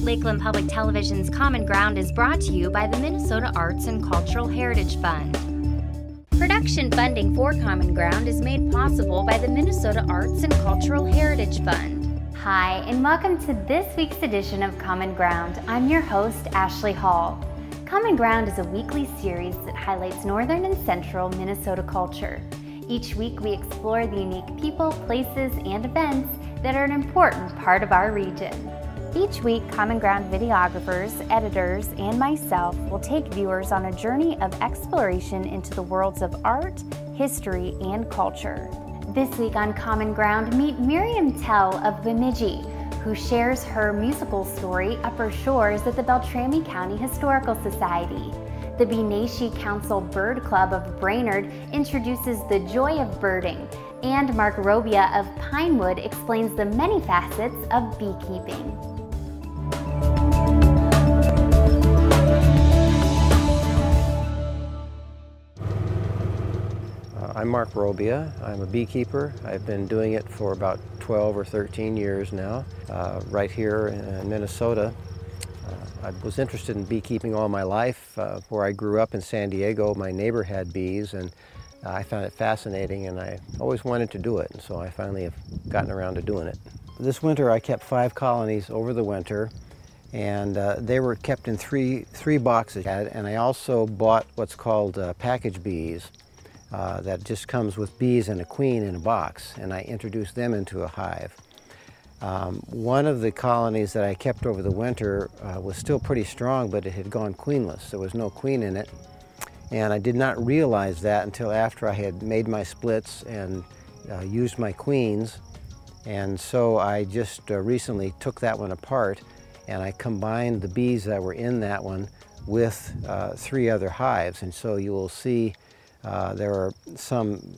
Lakeland Public Television's Common Ground is brought to you by the Minnesota Arts and Cultural Heritage Fund. Production funding for Common Ground is made possible by the Minnesota Arts and Cultural Heritage Fund. Hi, and welcome to this week's edition of Common Ground. I'm your host, Ashley Hall. Common Ground is a weekly series that highlights northern and central Minnesota culture. Each week we explore the unique people, places, and events that are an important part of our region. Each week, Common Ground videographers, editors, and myself will take viewers on a journey of exploration into the worlds of art, history, and culture. This week on Common Ground, meet Miriam Tell of Bemidji, who shares her musical story, Upper Shores, at the Beltrami County Historical Society. The Beekeeping Council Bird Club of Brainerd introduces the joy of birding, and Mark Robia of Pinewood explains the many facets of beekeeping. I'm Mark Robia. I'm a beekeeper. I've been doing it for about 12 or 13 years now, right here in Minnesota. I was interested in beekeeping all my life. Where I grew up in San Diego, my neighbor had bees, and I found it fascinating, and I always wanted to do it, and so I finally have gotten around to doing it. This winter I kept 5 colonies over the winter, and they were kept in three boxes, and I also bought what's called package bees. That just comes with bees and a queen in a box, and I introduced them into a hive. One of the colonies that I kept over the winter was still pretty strong, but it had gone queenless. There was no queen in it, and I did not realize that until after I had made my splits and used my queens. And so I just recently took that one apart, and I combined the bees that were in that one with 3 other hives. And so you will see there are some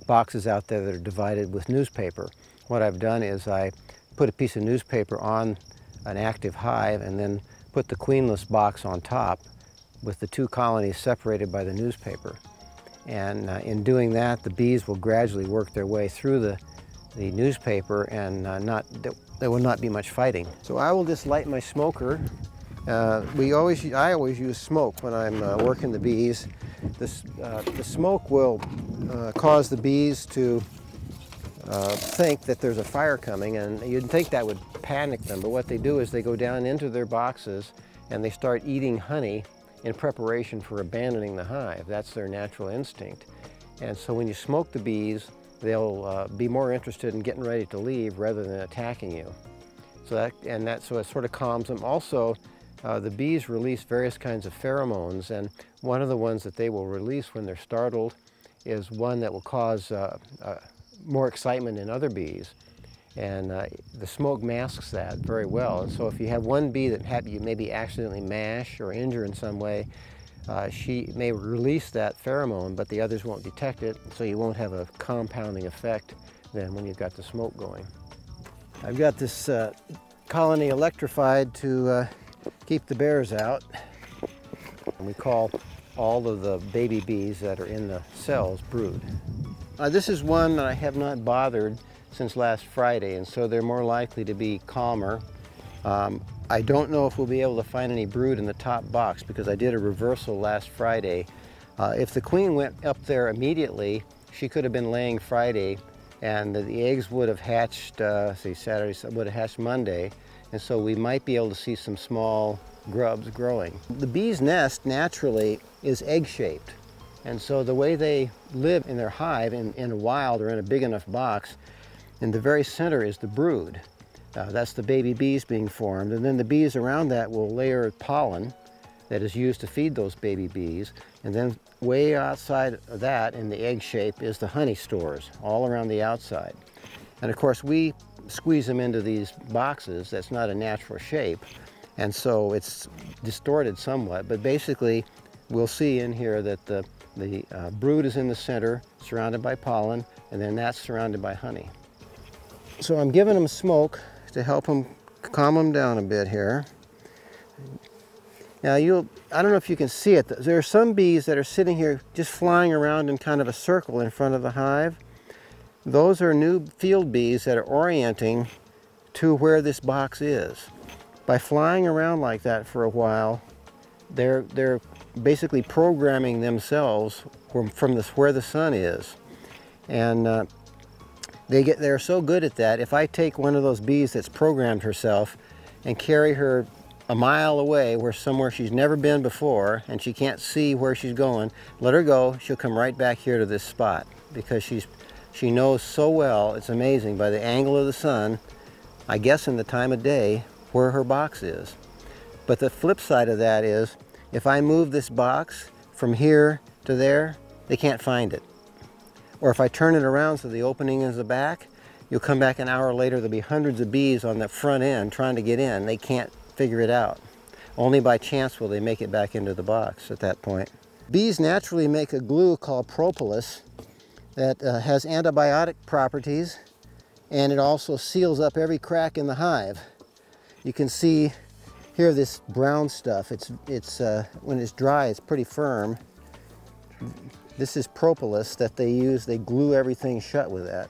boxes out there that are divided with newspaper. What I've done is I put a piece of newspaper on an active hive and then put the queenless box on top with the 2 colonies separated by the newspaper. And in doing that, the bees will gradually work their way through the newspaper, and there will not be much fighting. So I will just light my smoker. I always use smoke when I'm working the bees. The smoke will cause the bees to think that there's a fire coming, and you'd think that would panic them, but what they do is they go down into their boxes and they start eating honey in preparation for abandoning the hive. That's their natural instinct. And so when you smoke the bees, they'll be more interested in getting ready to leave rather than attacking you. So it sort of calms them. Also, the bees release various kinds of pheromones, and one of the ones that they will release when they're startled is one that will cause more excitement in other bees. And the smoke masks that very well. And so if you have one bee that you maybe accidentally mash or injure in some way, she may release that pheromone, but the others won't detect it, so you won't have a compounding effect then when you've got the smoke going. I've got this colony electrified to keep the bears out. And we call all of the baby bees that are in the cells brood. This is one that I have not bothered since last Friday, and so they're more likely to be calmer. I don't know if we'll be able to find any brood in the top box because I did a reversal last Friday. If the queen went up there immediately, she could have been laying Friday, and the eggs would have hatched, say Saturday, would have hatched Monday. And so we might be able to see some small grubs growing. The bee's nest naturally is egg-shaped. And so the way they live in their hive in a wild or in a big enough box, in the very center is the brood. That's the baby bees being formed. And then the bees around that will layer pollen that is used to feed those baby bees. And then way outside of that in the egg shape is the honey stores all around the outside. And of course we squeeze them into these boxes. That's not a natural shape, and so it's distorted somewhat, but basically we'll see in here that the brood is in the center, surrounded by pollen, and then that's surrounded by honey. So I'm giving them smoke to help them calm them down a bit here. Now I don't know if you can see it, there are some bees that are sitting here just flying around in kind of a circle in front of the hive. Those are new field bees that are orienting to where this box is. By flying around like that for a while, they're basically programming themselves from where the sun is. And they're so good at that. If I take one of those bees that's programmed herself and carry her a mile away somewhere she's never been before and she can't see where she's going, let her go, she'll come right back here to this spot because she knows so well, it's amazing, by the angle of the sun, I guess in the time of day, where her box is. But the flip side of that is, if I move this box from here to there, they can't find it. Or if I turn it around so the opening is the back, you'll come back an hour later, there'll be hundreds of bees on the front end trying to get in. They can't figure it out. Only by chance will they make it back into the box at that point. Bees naturally make a glue called propolis that has antibiotic properties, and it also seals up every crack in the hive. You can see here this brown stuff. When it's dry, it's pretty firm. This is propolis that they use. They glue everything shut with that.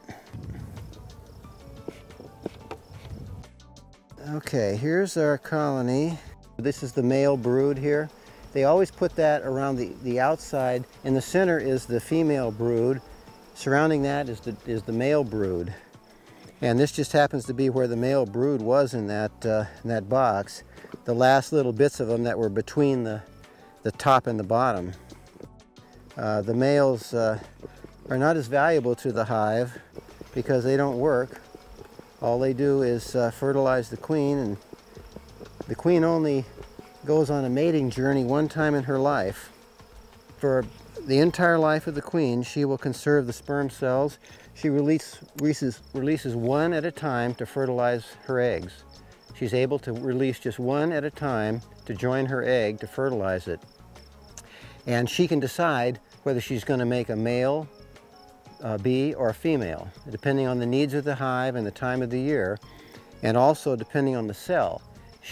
Okay, here's our colony. This is the male brood here. They always put that around the outside. In the center is the female brood. Surrounding that is the male brood. And this just happens to be where the male brood was in that box. The last little bits of them that were between the top and the bottom. The males are not as valuable to the hive because they don't work. All they do is fertilize the queen, and the queen only goes on a mating journey one time in her life. For the entire life of the queen, she will conserve the sperm cells. She releases one at a time to fertilize her eggs. She's able to release just one at a time to join her egg to fertilize it. And she can decide whether she's going to make a male bee or a female, depending on the needs of the hive and the time of the year, and also depending on the cell.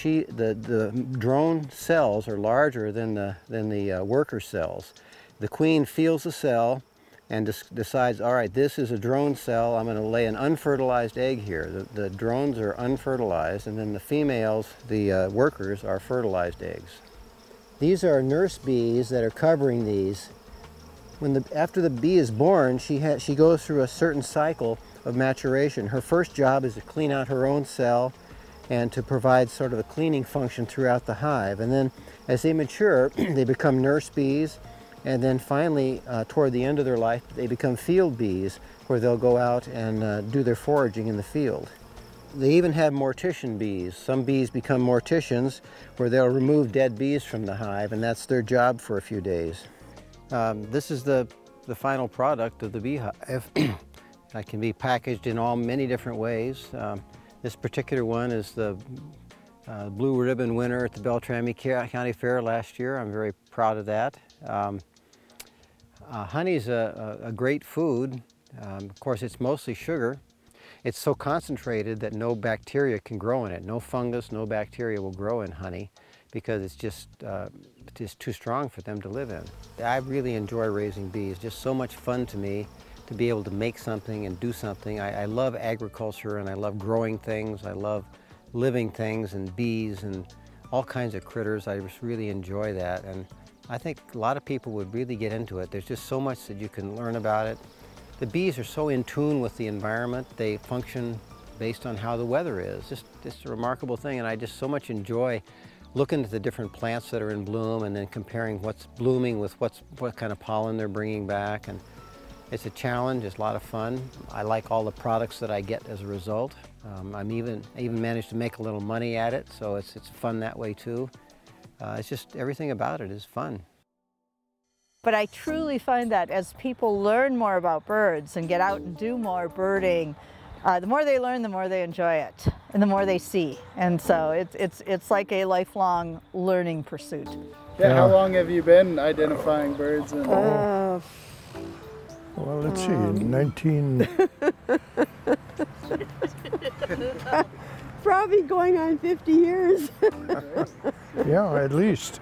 The drone cells are larger than the worker cells. The queen feels the cell and decides, all right, this is a drone cell, I'm going to lay an unfertilized egg here. The drones are unfertilized, and then the females, the workers, are fertilized eggs. These are nurse bees that are covering these. After the bee is born, she goes through a certain cycle of maturation. Her first job is to clean out her own cell and to provide sort of a cleaning function throughout the hive. And then as they mature, they become nurse bees. And then finally, toward the end of their life, they become field bees, where they'll go out and do their foraging in the field. They even have mortician bees. Some bees become morticians, where they'll remove dead bees from the hive, and that's their job for a few days. This is the final product of the beehive. It can be packaged in many different ways. This particular one is the blue ribbon winner at the Beltrami County Fair last year. I'm very proud of that. Honey's a great food. Of course, it's mostly sugar. It's so concentrated that no bacteria can grow in it. No fungus, no bacteria will grow in honey because it's just too strong for them to live in. I really enjoy raising bees. It's just so much fun to me to be able to make something and do something. I love agriculture, and I love growing things. I love living things and bees and all kinds of critters. I just really enjoy that, and I think a lot of people would really get into it. There's just so much that you can learn about it. The bees are so in tune with the environment. They function based on how the weather is. Just a remarkable thing, and I just so much enjoy looking at the different plants that are in bloom and then comparing what's blooming with what kind of pollen they're bringing back. And it's a challenge, it's a lot of fun. I like all the products that I get as a result. I even managed to make a little money at it, so it's fun that way too. It's just everything about it is fun. But I truly find that as people learn more about birds and get out and do more birding, the more they learn, the more they enjoy it, and the more they see. And so it's like a lifelong learning pursuit. Yeah, how long have you been identifying birds? Well, let's see, Probably going on 50 years. Yeah, at least.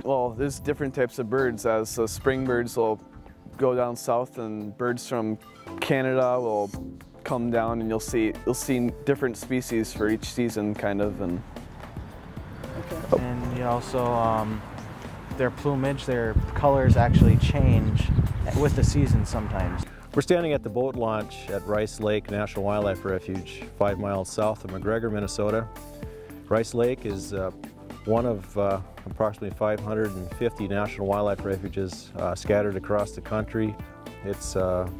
Well, there's different types of birds. So spring birds will go down south, and birds from Canada will come down, and you'll see different species for each season, kind of. And also their plumage, their colors actually change with the season sometimes. We're standing at the boat launch at Rice Lake National Wildlife Refuge, 5 miles south of McGregor, Minnesota. Rice Lake is one of approximately 550 national wildlife refuges scattered across the country. It's a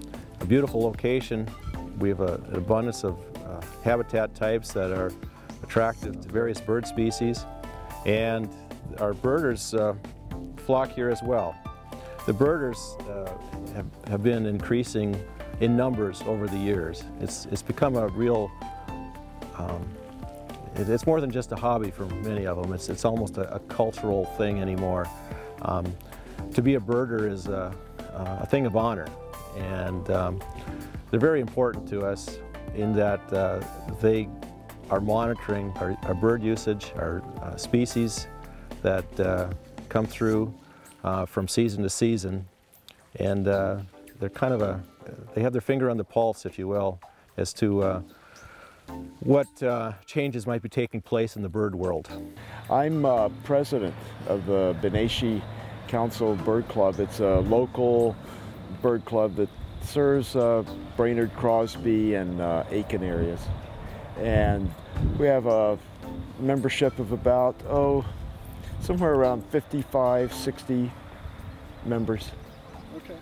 beautiful location. We have an abundance of habitat types that are attractive to various bird species, and our birders flock here as well. The birders have been increasing in numbers over the years. It's become a real, it's more than just a hobby for many of them. It's almost a cultural thing anymore. To be a birder is a thing of honor, and they're very important to us in that they are monitoring our bird usage, our species that come through from season to season, and they're kind of they have their finger on the pulse, if you will, as to what changes might be taking place in the bird world. I'm president of the Bemidji Council Bird Club. It's a local bird club that serves Brainerd, Crosby, and Aiken areas. And we have a membership of about, somewhere around 55, 60 members,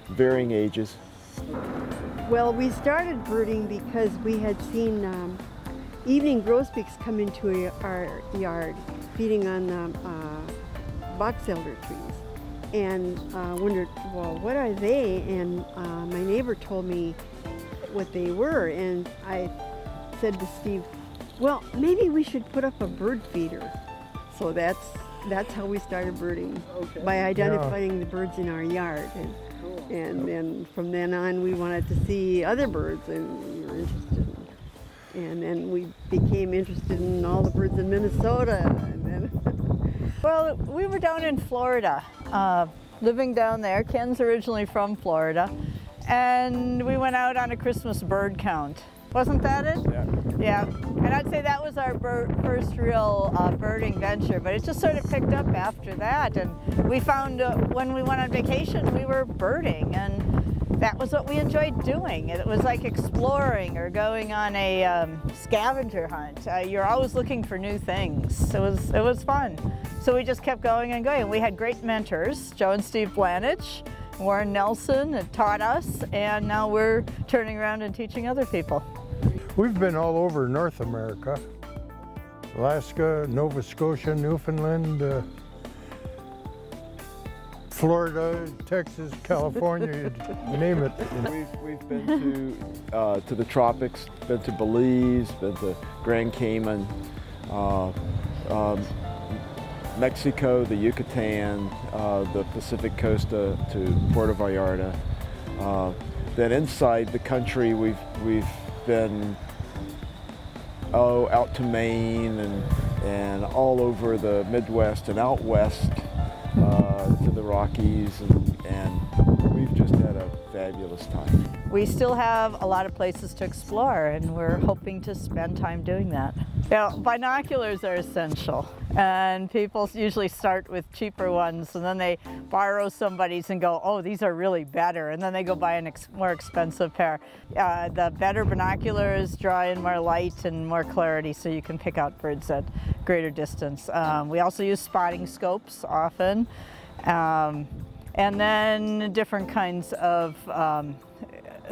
varying ages. Well, we started birding because we had seen evening grosbeaks come into our yard, feeding on the box elder trees. And wondered, well, what are they? And my neighbor told me what they were, and I said to Steve, well, maybe we should put up a bird feeder. So that's how we started birding, by identifying the birds in our yard. And then from then on, we wanted to see other birds, and we were interested. And then we became interested in all the birds in Minnesota. And then well, we were down in Florida, living down there. Ken's originally from Florida. And we went out on a Christmas bird count. Wasn't that it? Yeah. Yeah. And I'd say that was our first real birding venture, but it just sort of picked up after that. And we found when we went on vacation, we were birding, and that was what we enjoyed doing. It was like exploring or going on a scavenger hunt. You're always looking for new things. It was fun. So we just kept going and going. We had great mentors, Joe and Steve Blanich, Warren Nelson had taught us, and now we're turning around and teaching other people. We've been all over North America, Alaska, Nova Scotia, Newfoundland, Florida, Texas, California, you name it. We've been to the tropics, been to Belize, been to Grand Cayman, Mexico, the Yucatan, the Pacific coast to Puerto Vallarta. Then inside the country, we've been out to Maine and all over the Midwest and out west to the Rockies, and we've just had a fabulous time. We still have a lot of places to explore, and we're hoping to spend time doing that. Now, binoculars are essential, and people usually start with cheaper ones, and then they borrow somebody's and go, oh, these are really better, and then they go buy a more expensive pair. The better binoculars draw in more light and more clarity, so you can pick out birds at greater distance. We also use spotting scopes often, and then different kinds of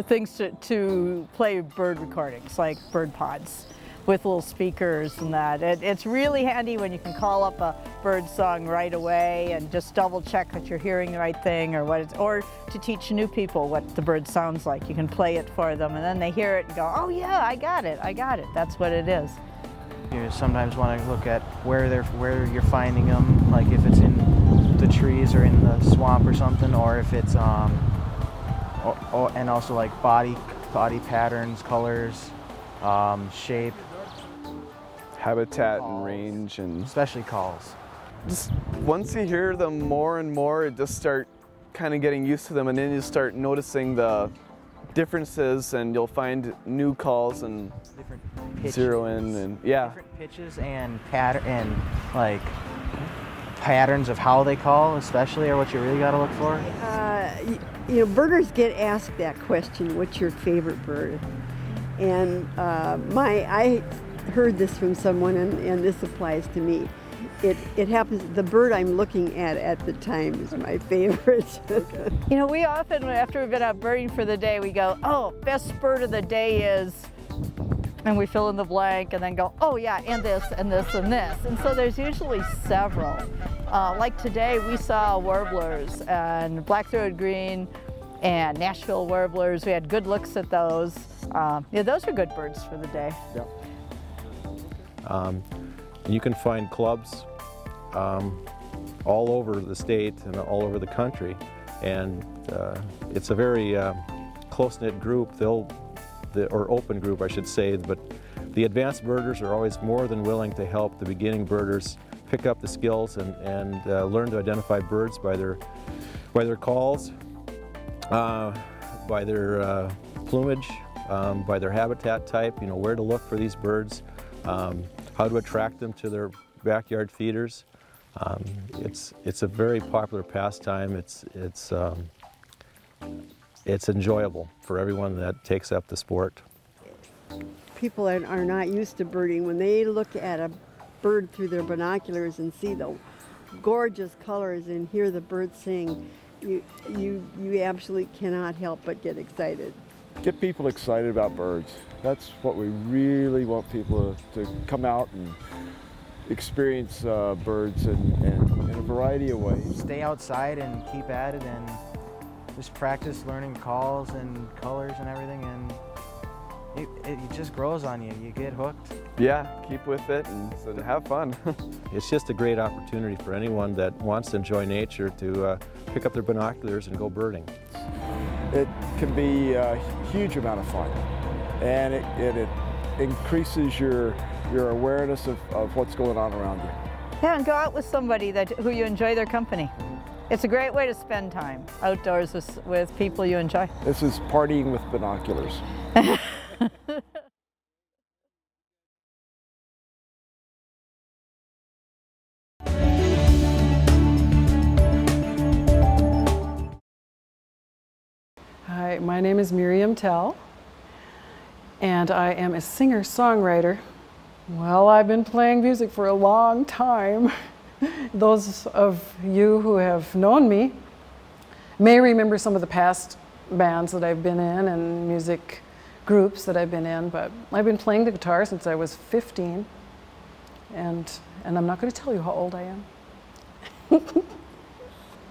things to play bird recordings, like bird pods with little speakers and that. It's really handy when you can call up a bird song right away and just double check that you're hearing the right thing, or to teach new people what the bird sounds like. You can play it for them, and then they hear it and go, oh yeah, I got it, that's what it is. You sometimes want to look at where you're finding them, like if it's in the trees or in the swamp or something, or if it's and also like body patterns, colors, shape, habitat, calls, and range, and especially calls. Just once you hear them more and more, you just start kind of getting used to them, and then you start noticing the differences, and you'll find new calls and different pitches, zero in, and yeah, different pitches and pattern and like patterns of how they call, especially, are what you really got to look for? You know, birders get asked that question, what's your favorite bird? And I heard this from someone, and this applies to me. It happens, the bird I'm looking at the time is my favorite. You know, we often, after we've been out birding for the day, we go, oh, best bird of the day is, and we fill in the blank and then go, oh yeah, and this, and this, and this. And so there's usually several. Like today, we saw warblers and black-throated green and Nashville warblers. We had good looks at those. Yeah, those are good birds for the day. Yep. You can find clubs all over the state and all over the country, and it's a very close-knit group. Or open group, I should say, but the advanced birders are always more than willing to help the beginning birders pick up the skills and learn to identify birds by their calls, by their plumage, by their habitat type, you know, where to look for these birds, how to attract them to their backyard feeders. It's a very popular pastime. It's enjoyable for everyone that takes up the sport. People are not used to birding. When they look at a bird through their binoculars and see the gorgeous colors and hear the bird sing, you absolutely cannot help but get excited. Get people excited about birds. That's what we really want people to come out and experience birds in a variety of ways. Stay outside and keep at it and just practice learning calls and colors and everything, and it just grows on you. You get hooked. Yeah, keep with it and have fun. It's just a great opportunity for anyone that wants to enjoy nature to pick up their binoculars and go birding. It can be a huge amount of fun, and it increases your awareness of what's going on around you. Yeah, and go out with somebody who you enjoy their company. It's a great way to spend time outdoors with people you enjoy. This is partying with binoculars. Hi, my name is Miriam Tell, and I am a singer-songwriter. Well, I've been playing music for a long time. Those of you who have known me may remember some of the past bands that I've been in and music groups that I've been in, but I've been playing the guitar since I was 15, and I'm not going to tell you how old I am.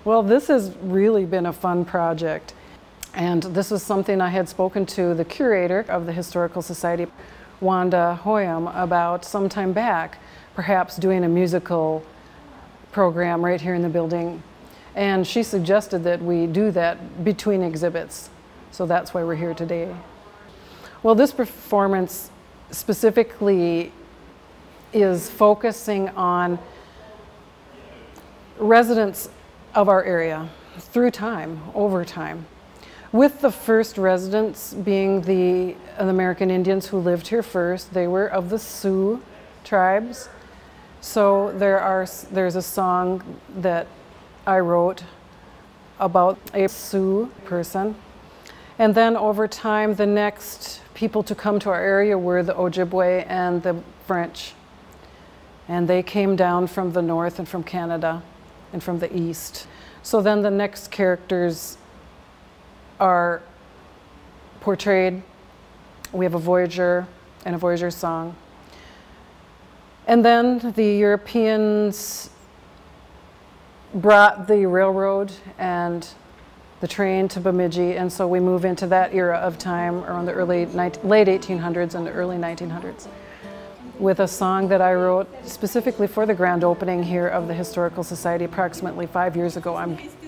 Well, this has really been a fun project, and this was something I had spoken to the curator of the Historical Society, Wanda Hoyam, about some time back, perhaps doing a musical program right here in the building, and she suggested that we do that between exhibits, so that's why we're here today. Well, this performance specifically is focusing on residents of our area through time, over time, with the first residents being the American Indians who lived here first. They were of the Sioux tribes. So there's a song that I wrote about a Sioux person. And then over time, the next people to come to our area were the Ojibwe and the French. And they came down from the north and from Canada and from the east. So then the next characters are portrayed. We have a Voyager and a Voyager song. And then the Europeans brought the railroad and the train to Bemidji, and so we move into that era of time around the late 1800s and the early 1900s with a song that I wrote specifically for the grand opening here of the Historical Society approximately 5 years ago,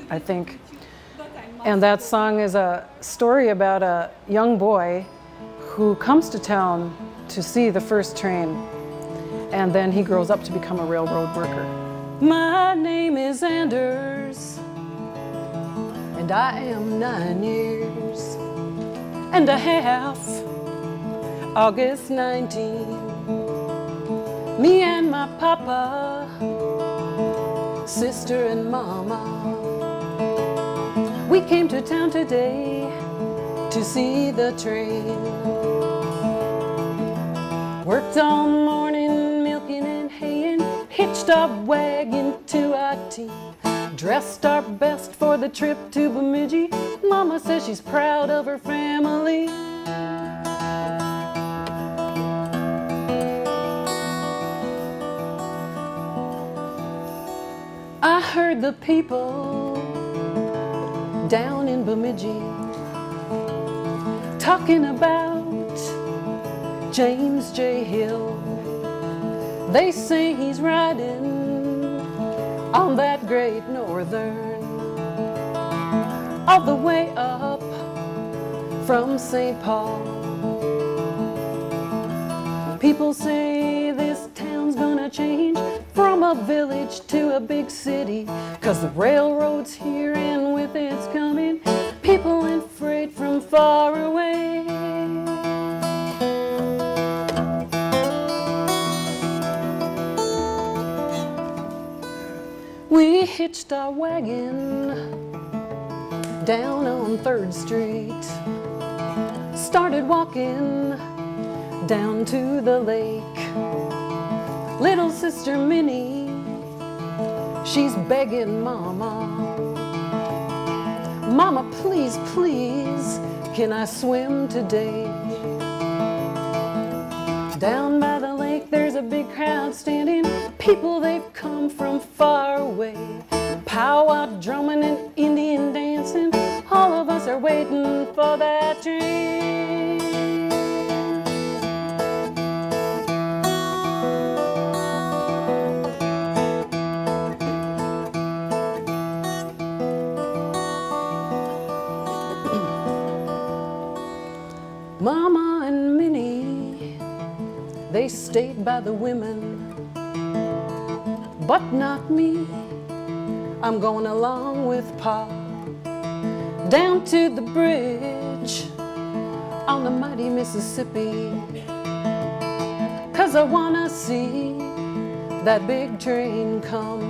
I think. And that song is a story about a young boy who comes to town to see the first train, and then he grows up to become a railroad worker. My name is Anders, and I am 9 years and a half. August 19, me and my papa sister and mama. We came to town today to see the train. Worked all morning milking and haying, hitched our wagon to our team, dressed our best for the trip to Bemidji. Mama says she's proud of her family. I heard the people down in Bemidji talking about James J. Hill. They say he's riding on that Great Northern all the way up from St. Paul. People say this town's gonna change from a village to a big city, 'cause the railroad's here and with it's coming people and freight from far away. We hitched our wagon down on 3rd Street, started walking down to the lake. Little sister Minnie, she's begging Mama, Mama, please, please, can I swim today? Down by the lake there's a big crowd standing, people they've come from far away. Powwow drumming and Indian dancing, all of us are waiting for that train. Mama and Minnie, they stayed by the women, but not me. I'm going along with Pa down to the bridge on the mighty Mississippi, 'cause I wanna see that big train come.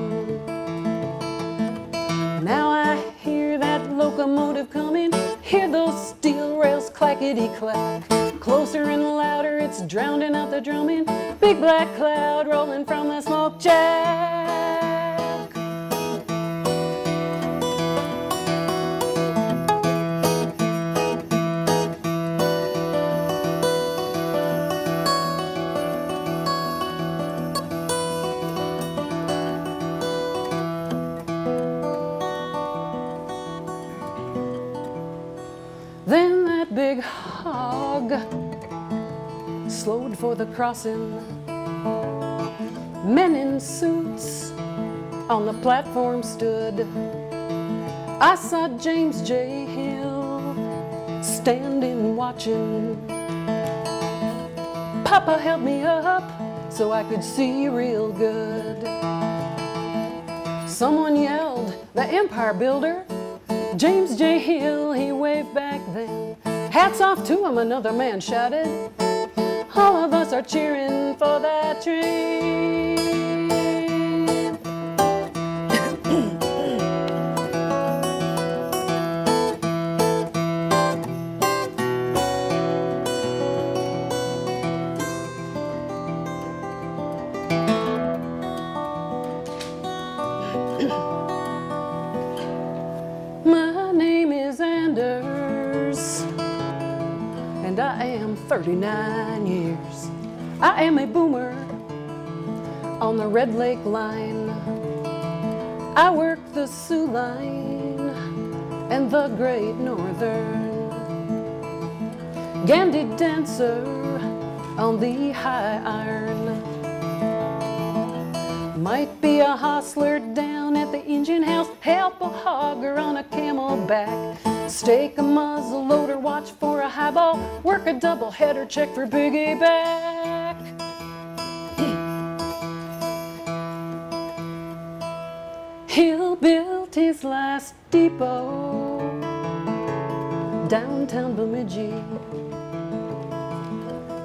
Now I hear that locomotive coming, hear those steel rails clackety-clack. Closer and louder, it's drowning out the drumming, big black cloud rolling from the smoke jack. Then that big hog slowed for the crossing. Men in suits on the platform stood. I saw James J. Hill standing watching. Papa held me up so I could see real good. Someone yelled, "The Empire Builder!" James J. Hill, he waved back then. "Hats off to him," another man shouted. "All of us are cheering for that train." My name is Anders, and I am 39 years. I am a boomer on the Red Lake line. I work the Sioux line and the Great Northern. Gandy dancer on the high iron. Might be a hostler down at the engine house, help a hogger on a camelback, stake a muzzle loader, watch for a highball, work a double header, check for piggyback. Hill built his last depot downtown Bemidji,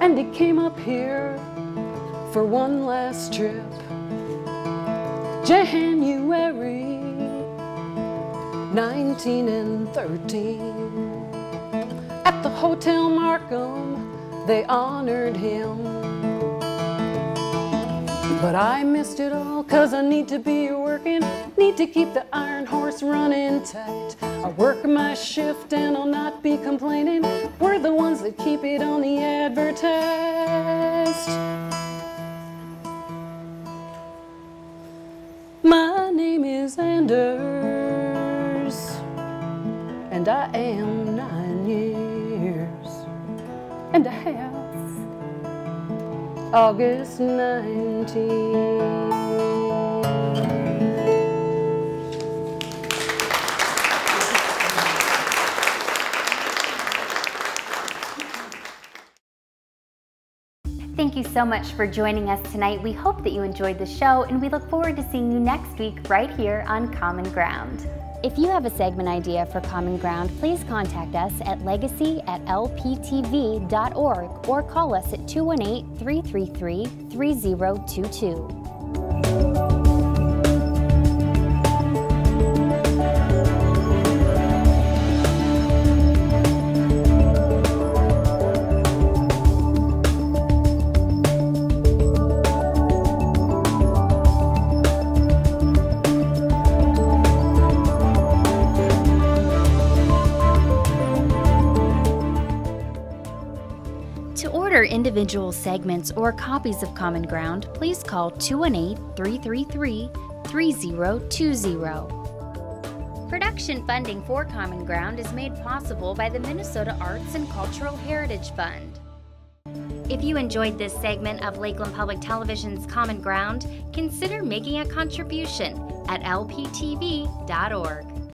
and he came up here for one last trip. Jan, you February 19 and 13. At the Hotel Markham, they honored him. But I missed it all, 'cause I need to be working, need to keep the iron horse running tight. I work my shift and I'll not be complaining. We're the ones that keep it on the advertised. My name is Anders, and I am 9 years and a half. August 19. Thank you so much for joining us tonight. We hope that you enjoyed the show, and we look forward to seeing you next week right here on Common Ground. If you have a segment idea for Common Ground, please contact us at legacy@lptv.org or call us at 218-333-3022. Individual segments or copies of Common Ground, please call 218-333-3020. Production funding for Common Ground is made possible by the Minnesota Arts and Cultural Heritage Fund. If you enjoyed this segment of Lakeland Public Television's Common Ground, consider making a contribution at lptv.org.